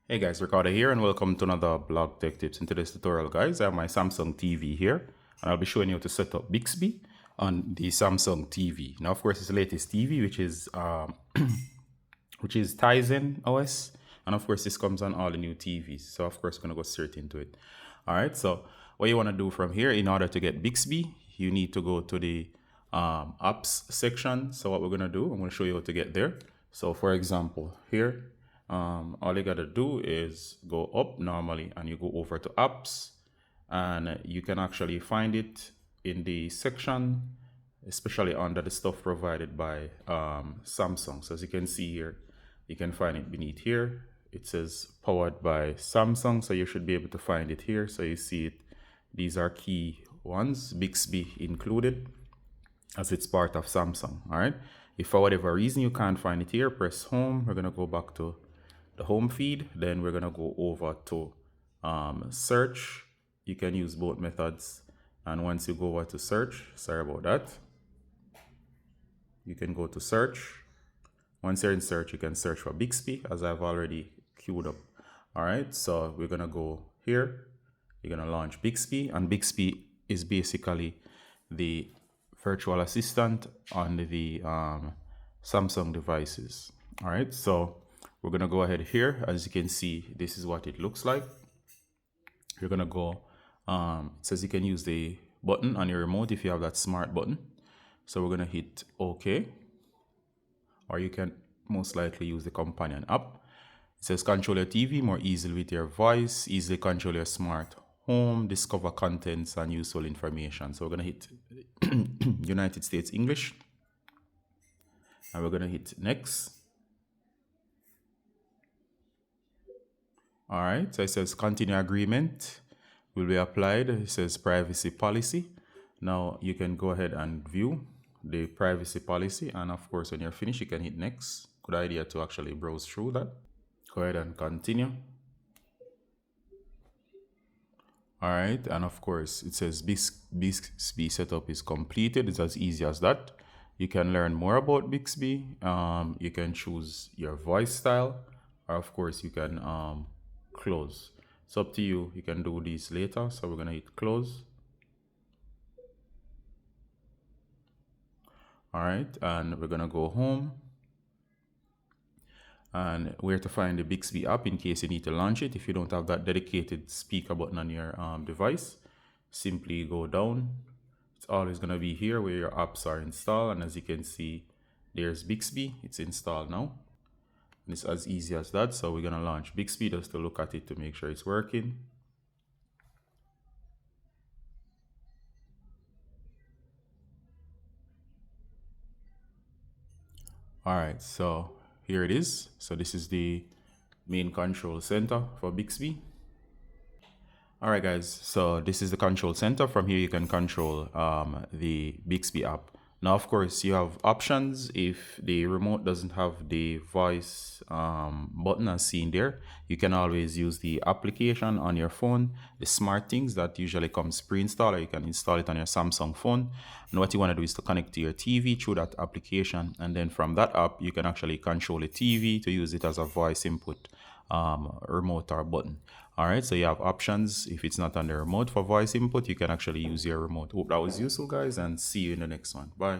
Hey guys, Ricardo here and welcome to another blog tech tips. In today's tutorial guys, I have my Samsung TV here and I'll be showing you how to set up Bixby on the Samsung TV. Now of course it's the latest TV which is Tizen OS, and of course this comes on all the new TVs. So of course we're gonna go straight into it. Alright, so what you want to do from here, in order to get Bixby, you need to go to the apps section. So what we're gonna do, I'm gonna show you how to get there. So for example here, all you gotta do is go up normally and you go over to apps, and you can actually find it in the section, especially under the stuff provided by Samsung. So as you can see here, you can find it beneath here. It says powered by Samsung, so you should be able to find it here. So you see it, these are key ones, Bixby included, as it's part of Samsung. All right, if for whatever reason you can't find it here, press home. We're gonna go back to the home feed, then we're gonna go over to search. You can use both methods, and once you go over to search, sorry about that, you can go to search. Once you're in search, you can search for Bixby, as I've already queued up. All right, so we're gonna go here, you're gonna launch Bixby, and Bixby is basically the virtual assistant on the Samsung devices. All right, so we're gonna go ahead here. As you can see, this is what it looks like. You're gonna go, it says you can use the button on your remote if you have that smart button. So we're gonna hit OK, or you can most likely use the companion app. It says control your TV more easily with your voice, easily control your smart home, discover contents and useful information. So we're gonna hit United States English, and we're gonna hit next. All right, so it says continue agreement will be applied. It says privacy policy. Now you can go ahead and view the privacy policy, and of course when you're finished you can hit next. Good idea to actually browse through that. Go ahead and continue. All right, and of course it says Bixby setup is completed. It's as easy as that. You can learn more about Bixby. You can choose your voice style, or of course you can close. It's up to you. You can do these later. So we're gonna hit close. All right, and we're gonna go home, and where to find the Bixby app in case you need to launch it. If you don't have that dedicated speaker button on your device, simply go down. It's always gonna be here where your apps are installed, and as you can see, there's Bixby. It's installed now. And it's as easy as that. So we're gonna launch Bixby just to look at it to make sure it's working. All right, so here it is. So this is the main control center for Bixby. All right, guys, so this is the control center. From here, you can control the Bixby app. Now, of course, you have options. If the remote doesn't have the voice button as seen there, you can always use the application on your phone, the smart things that usually comes pre-installed, or you can install it on your Samsung phone. And what you want to do is to connect to your TV through that application. And then from that app, you can actually control the TV to use it as a voice input remote or button. All right, so you have options. If it's not on the remote for voice input, you can actually use your remote. Hope that was useful, guys, and see you in the next one. Bye.